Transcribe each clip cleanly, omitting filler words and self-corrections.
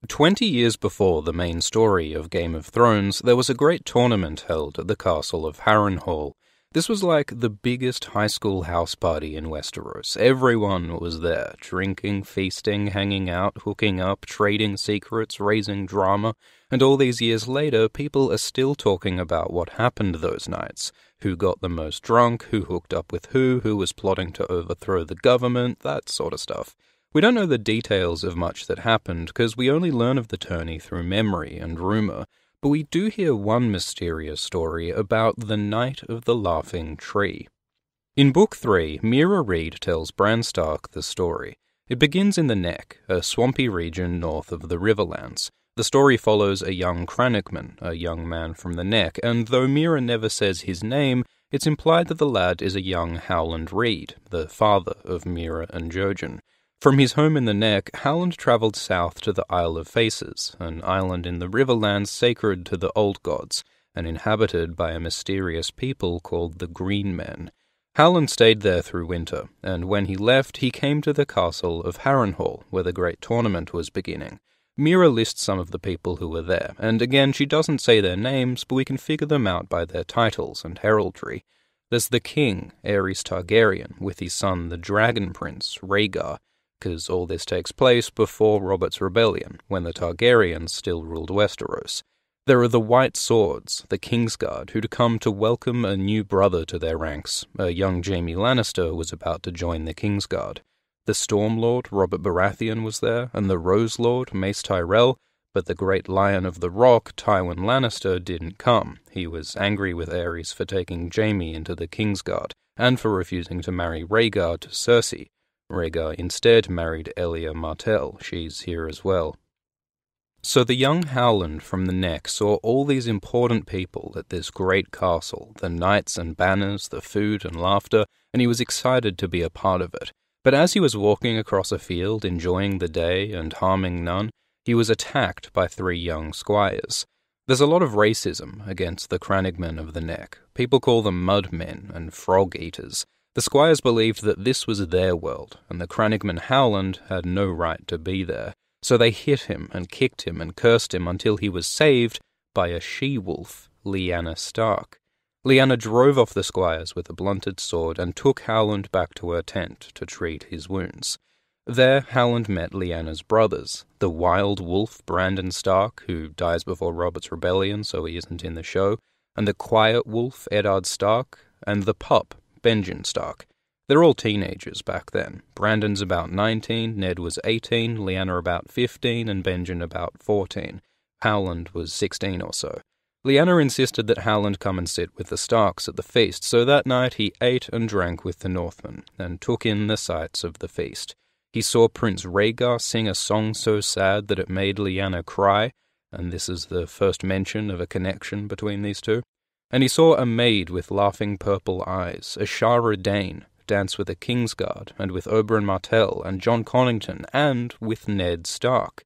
20 years before the main story of Game of Thrones, there was a great tournament held at the castle of Harrenhal. This was like the biggest high school house party in Westeros. Everyone was there, drinking, feasting, hanging out, hooking up, trading secrets, raising drama, and all these years later, people are still talking about what happened those nights. Who got the most drunk, who hooked up with who was plotting to overthrow the government, that sort of stuff. We don't know the details of much that happened because we only learn of the tourney through memory and rumour, but we do hear one mysterious story about the Night of the Laughing Tree. In Book 3, Meera Reed tells Bran Stark the story. It begins in the Neck, a swampy region north of the Riverlands. The story follows a young crannogman, a young man from the Neck, and though Meera never says his name, it's implied that the lad is a young Howland Reed, the father of Meera and Jojen. From his home in the Neck, Howland travelled south to the Isle of Faces, an island in the Riverlands sacred to the Old Gods, and inhabited by a mysterious people called the Green Men. Howland stayed there through winter, and when he left, he came to the castle of Harrenhal, where the great tournament was beginning. Meera lists some of the people who were there, and again she doesn't say their names, but we can figure them out by their titles and heraldry. There's the king, Aerys Targaryen, with his son the Dragon Prince, Rhaegar, because all this takes place before Robert's Rebellion, when the Targaryens still ruled Westeros. There are the White Swords, the Kingsguard, who'd come to welcome a new brother to their ranks. A young Jaime Lannister was about to join the Kingsguard. The Stormlord, Robert Baratheon, was there, and the Rose Lord, Mace Tyrell, but the great Lion of the Rock, Tywin Lannister, didn't come. He was angry with Aerys for taking Jaime into the Kingsguard, and for refusing to marry Rhaegar to Cersei. Rhaegar instead married Elia Martell. She's here as well. So the young Howland from the Neck saw all these important people at this great castle, the knights and banners, the food and laughter, and he was excited to be a part of it. But as he was walking across a field, enjoying the day and harming none, he was attacked by 3 young squires. There's a lot of racism against the crannogmen of the Neck. People call them mudmen and frog-eaters. The squires believed that this was their world, and the crannogman Howland had no right to be there. So they hit him and kicked him and cursed him until he was saved by a she-wolf, Lyanna Stark. Lyanna drove off the squires with a blunted sword and took Howland back to her tent to treat his wounds. There, Howland met Lyanna's brothers, the wild wolf Brandon Stark, who dies before Robert's Rebellion so he isn't in the show, and the quiet wolf Eddard Stark, and the pup Benjen Stark. They're all teenagers back then. Brandon's about 19, Ned was 18, Lyanna about 15, and Benjen about 14. Howland was 16 or so. Lyanna insisted that Howland come and sit with the Starks at the feast, so that night he ate and drank with the Northmen, and took in the sights of the feast. He saw Prince Rhaegar sing a song so sad that it made Lyanna cry, and this is the first mention of a connection between these two. And he saw a maid with laughing purple eyes, a Ashara Dane, dance with a Kingsguard, and with Oberyn Martell, and Jon Connington, and with Ned Stark,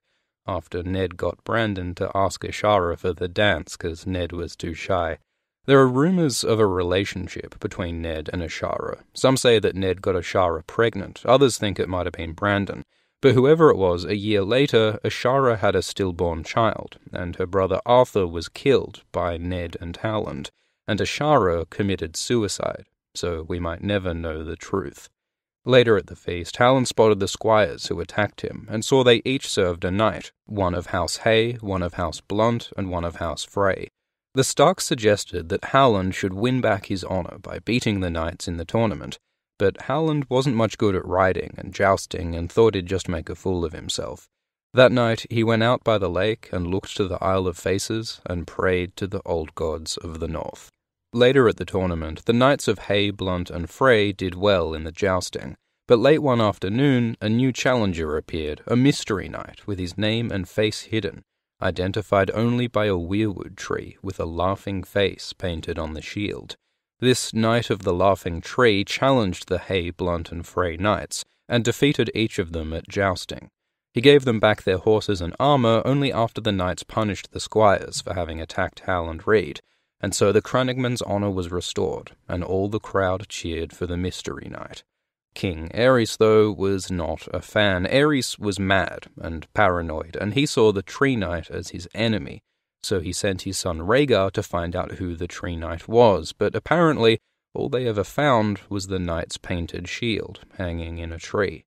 after Ned got Brandon to ask Ashara for the dance because Ned was too shy. There are rumours of a relationship between Ned and Ashara. Some say that Ned got Ashara pregnant, others think it might have been Brandon. But whoever it was, a year later, Ashara had a stillborn child, and her brother Arthur was killed by Ned and Howland, and Ashara committed suicide, so we might never know the truth. Later at the feast, Howland spotted the squires who attacked him, and saw they each served a knight, one of House Hay, one of House Blunt, and one of House Frey. The Starks suggested that Howland should win back his honour by beating the knights in the tournament, but Howland wasn't much good at riding and jousting and thought he'd just make a fool of himself. That night he went out by the lake and looked to the Isle of Faces and prayed to the old gods of the north. Later at the tournament, the knights of Hay, Blunt, and Frey did well in the jousting, but late one afternoon a new challenger appeared, a mystery knight with his name and face hidden, identified only by a weirwood tree with a laughing face painted on the shield. This Knight of the Laughing Tree challenged the Hay, Blunt, and Frey knights, and defeated each of them at jousting. He gave them back their horses and armour only after the knights punished the squires for having attacked Howland Reed, and so the crannogman's honour was restored, and all the crowd cheered for the mystery knight. King Aerys, though, was not a fan. Aerys was mad and paranoid, and he saw the Tree Knight as his enemy, so he sent his son Rhaegar to find out who the Tree Knight was, but apparently all they ever found was the knight's painted shield hanging in a tree.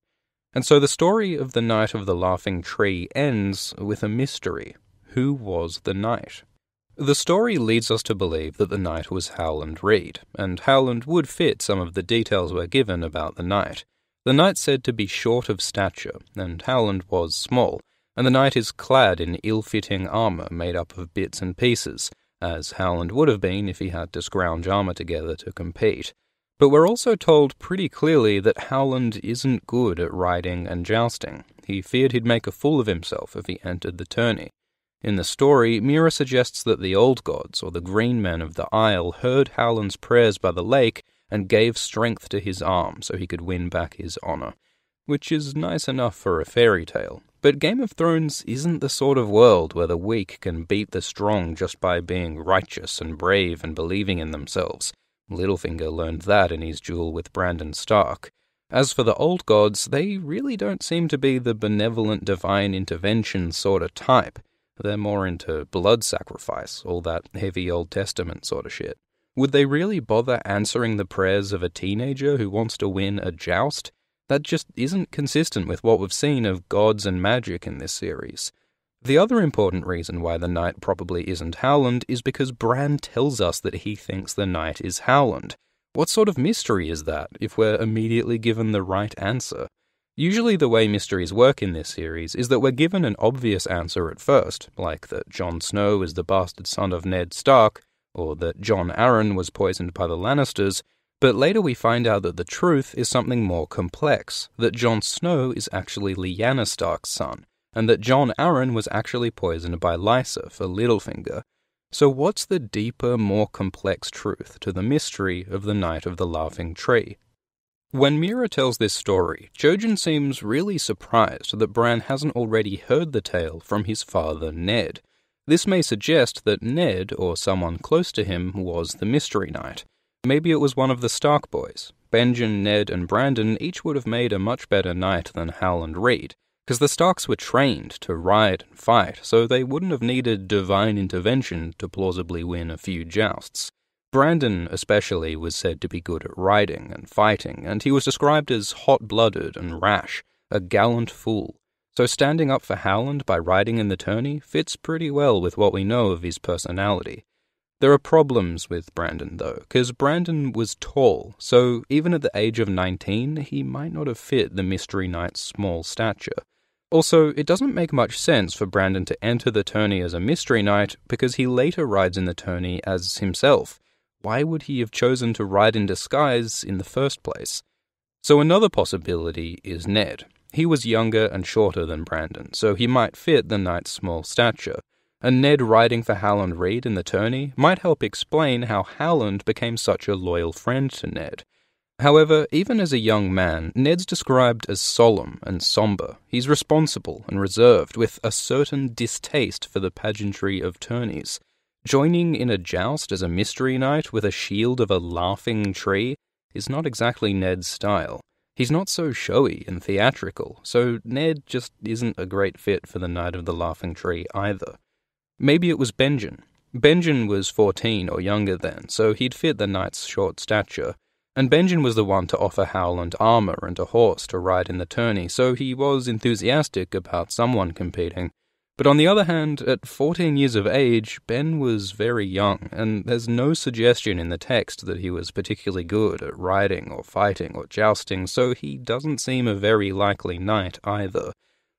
And so the story of the Knight of the Laughing Tree ends with a mystery. Who was the knight? The story leads us to believe that the knight was Howland Reed, and Howland would fit some of the details we're given about the knight. The knight's said to be short of stature, and Howland was small, and the knight is clad in ill-fitting armour made up of bits and pieces, as Howland would have been if he had to scrounge armour together to compete. But we're also told pretty clearly that Howland isn't good at riding and jousting. He feared he'd make a fool of himself if he entered the tourney. In the story, Meera suggests that the Old Gods, or the Green Men of the Isle, heard Howland's prayers by the lake and gave strength to his arm so he could win back his honour, which is nice enough for a fairy tale. But Game of Thrones isn't the sort of world where the weak can beat the strong just by being righteous and brave and believing in themselves. Littlefinger learned that in his duel with Brandon Stark. As for the Old Gods, they really don't seem to be the benevolent divine intervention sort of type. They're more into blood sacrifice, all that heavy Old Testament sort of shit. Would they really bother answering the prayers of a teenager who wants to win a joust? That just isn't consistent with what we've seen of gods and magic in this series. The other important reason why the knight probably isn't Howland is because Bran tells us that he thinks the knight is Howland. What sort of mystery is that, if we're immediately given the right answer? Usually the way mysteries work in this series is that we're given an obvious answer at first, like that Jon Snow is the bastard son of Ned Stark, or that Jon Arryn was poisoned by the Lannisters, but later we find out that the truth is something more complex, that Jon Snow is actually Lyanna Stark's son, and that Jon Arryn was actually poisoned by Lysa for Littlefinger. So what's the deeper, more complex truth to the mystery of the Knight of the Laughing Tree? When Meera tells this story, Jojen seems really surprised that Bran hasn't already heard the tale from his father Ned. This may suggest that Ned, or someone close to him, was the Mystery Knight. Maybe it was one of the Stark boys. Benjen, Ned, and Brandon each would have made a much better knight than Howland Reed, because the Starks were trained to ride and fight, so they wouldn't have needed divine intervention to plausibly win a few jousts. Brandon, especially, was said to be good at riding and fighting, and he was described as hot-blooded and rash, a gallant fool. So standing up for Howland by riding in the tourney fits pretty well with what we know of his personality. There are problems with Brandon, though, because Brandon was tall, so even at the age of 19, he might not have fit the Mystery Knight's small stature. Also, it doesn't make much sense for Brandon to enter the tourney as a Mystery Knight, because he later rides in the tourney as himself. Why would he have chosen to ride in disguise in the first place? So another possibility is Ned. He was younger and shorter than Brandon, so he might fit the knight's small stature. And Ned riding for Howland Reed in the tourney might help explain how Howland became such a loyal friend to Ned. However, even as a young man, Ned's described as solemn and somber. He's responsible and reserved, with a certain distaste for the pageantry of tourneys. Joining in a joust as a mystery knight with a shield of a laughing tree is not exactly Ned's style. He's not so showy and theatrical, so Ned just isn't a great fit for the Knight of the Laughing Tree either. Maybe it was Benjen. Benjen was 14 or younger then, so he'd fit the knight's short stature, and Benjen was the one to offer Howland armor and a horse to ride in the tourney, so he was enthusiastic about someone competing. But on the other hand, at 14 years of age, Ben was very young, and there's no suggestion in the text that he was particularly good at riding or fighting or jousting, so he doesn't seem a very likely knight either.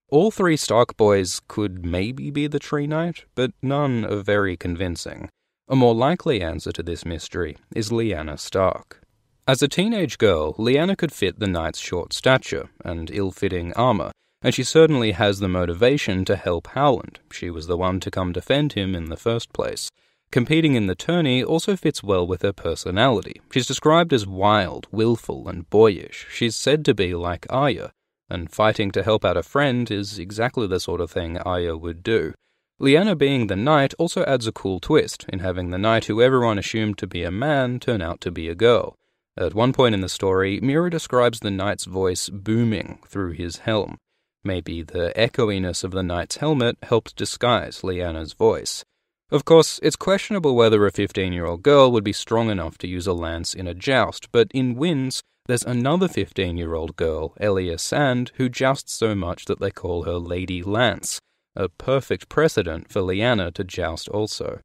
All three Stark boys could maybe be the Tree Knight, but none are very convincing. A more likely answer to this mystery is Lyanna Stark. As a teenage girl, Lyanna could fit the knight's short stature and ill-fitting armor, and she certainly has the motivation to help Howland. She was the one to come defend him in the first place. Competing in the tourney also fits well with her personality. She's described as wild, willful, and boyish. She's said to be like Arya, and fighting to help out a friend is exactly the sort of thing Arya would do. Lyanna being the knight also adds a cool twist in having the knight who everyone assumed to be a man turn out to be a girl. At one point in the story, Meera describes the knight's voice booming through his helm. Maybe the echoiness of the knight's helmet helped disguise Lyanna's voice. Of course, it's questionable whether a 15-year-old girl would be strong enough to use a lance in a joust, but in Winds, there's another 15-year-old girl, Elia Sand, who jousts so much that they call her Lady Lance, a perfect precedent for Lyanna to joust also.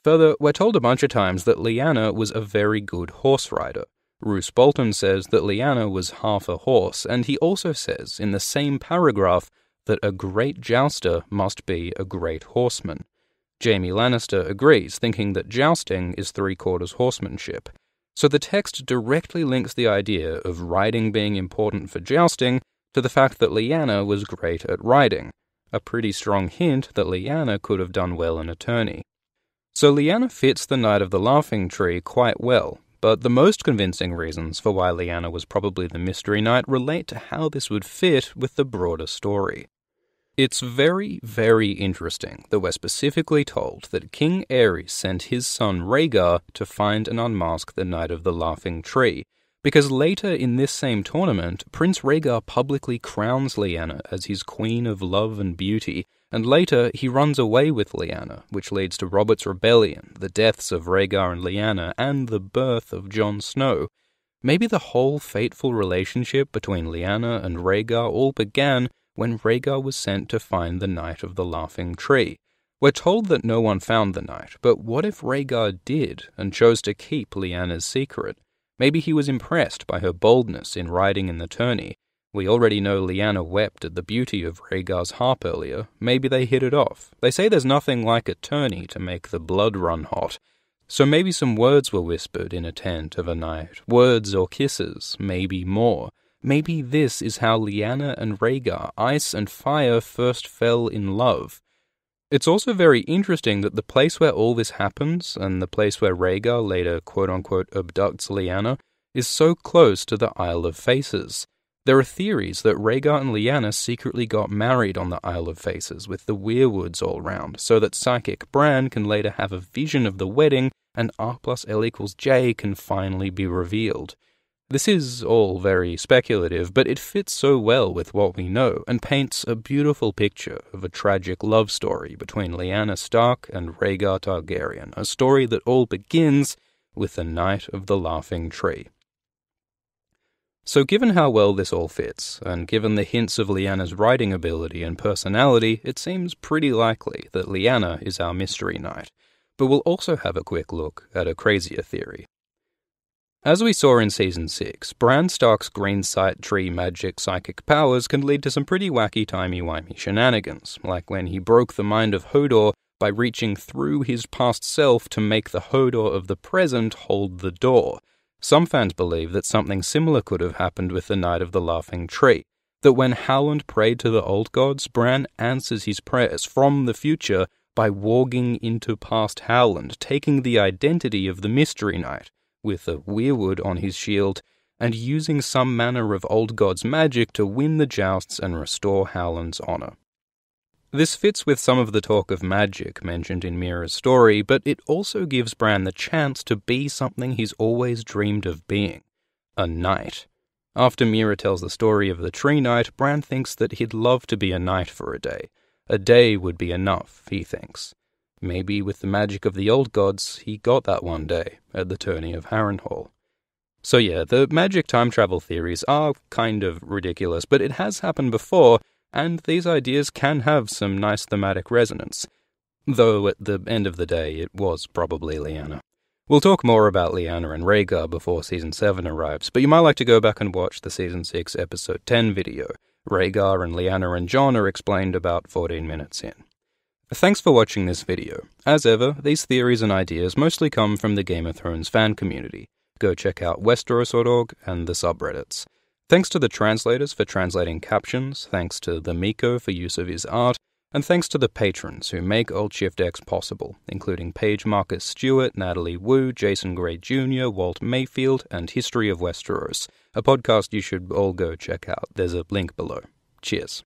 Further, we're told a bunch of times that Lyanna was a very good horse rider. Roose Bolton says that Lyanna was half a horse, and he also says in the same paragraph that a great jouster must be a great horseman. Jaime Lannister agrees, thinking that jousting is 3/4 horsemanship. So the text directly links the idea of riding being important for jousting to the fact that Lyanna was great at riding, a pretty strong hint that Lyanna could have done well in a tourney. So Lyanna fits the Knight of the Laughing Tree quite well, but the most convincing reasons for why Lyanna was probably the Mystery Knight relate to how this would fit with the broader story. It's very, very interesting that we're specifically told that King Aerys sent his son Rhaegar to find and unmask the Knight of the Laughing Tree, because later in this same tournament, Prince Rhaegar publicly crowns Lyanna as his Queen of Love and Beauty, and later he runs away with Lyanna, which leads to Robert's Rebellion, the deaths of Rhaegar and Lyanna, and the birth of Jon Snow. Maybe the whole fateful relationship between Lyanna and Rhaegar all began when Rhaegar was sent to find the Knight of the Laughing Tree. We're told that no one found the knight, but what if Rhaegar did and chose to keep Lyanna's secret? Maybe he was impressed by her boldness in riding in the tourney. We already know Lyanna wept at the beauty of Rhaegar's harp earlier. Maybe they hit it off. They say there's nothing like a tourney to make the blood run hot. So maybe some words were whispered in a tent of a night. Words or kisses, maybe more. Maybe this is how Lyanna and Rhaegar, ice and fire, first fell in love. It's also very interesting that the place where all this happens, and the place where Rhaegar later quote-unquote abducts Lyanna, is so close to the Isle of Faces. There are theories that Rhaegar and Lyanna secretly got married on the Isle of Faces with the weirwoods all round, so that psychic Bran can later have a vision of the wedding and R+L=J can finally be revealed. This is all very speculative, but it fits so well with what we know and paints a beautiful picture of a tragic love story between Lyanna Stark and Rhaegar Targaryen, a story that all begins with the Knight of the Laughing Tree. So given how well this all fits, and given the hints of Lyanna's writing ability and personality, it seems pretty likely that Lyanna is our Mystery Knight. But we'll also have a quick look at a crazier theory. As we saw in Season 6, Bran Stark's green sight tree magic psychic powers can lead to some pretty wacky timey-wimey shenanigans, like when he broke the mind of Hodor by reaching through his past self to make the Hodor of the present hold the door. Some fans believe that something similar could have happened with the Knight of the Laughing Tree, that when Howland prayed to the old gods, Bran answers his prayers from the future by warging into past Howland, taking the identity of the Mystery Knight, with a weirwood on his shield, and using some manner of old god's magic to win the jousts and restore Howland's honor. This fits with some of the talk of magic mentioned in Meera's story, but it also gives Bran the chance to be something he's always dreamed of being, a knight. After Meera tells the story of the Tree Knight, Bran thinks that he'd love to be a knight for a day. A day would be enough, he thinks. Maybe with the magic of the old gods, he got that one day at the tourney of Harrenhal. So yeah, the magic time travel theories are kind of ridiculous, but it has happened before, and these ideas can have some nice thematic resonance. Though at the end of the day, it was probably Lyanna. We'll talk more about Lyanna and Rhaegar before Season 7 arrives, but you might like to go back and watch the Season 6 Episode 10 video. Rhaegar and Lyanna and Jon are explained about 14 minutes in. Thanks for watching this video. As ever, these theories and ideas mostly come from the Game of Thrones fan community. Go check out Westeros.org and the subreddits. Thanks to the translators for translating captions, thanks to the Miko for use of his art, and thanks to the patrons who make Old Shift X possible, including Paige Marcus Stewart, Natalie Wu, Jason Gray Jr., Walt Mayfield, and History of Westeros, a podcast you should all go check out. There's a link below. Cheers.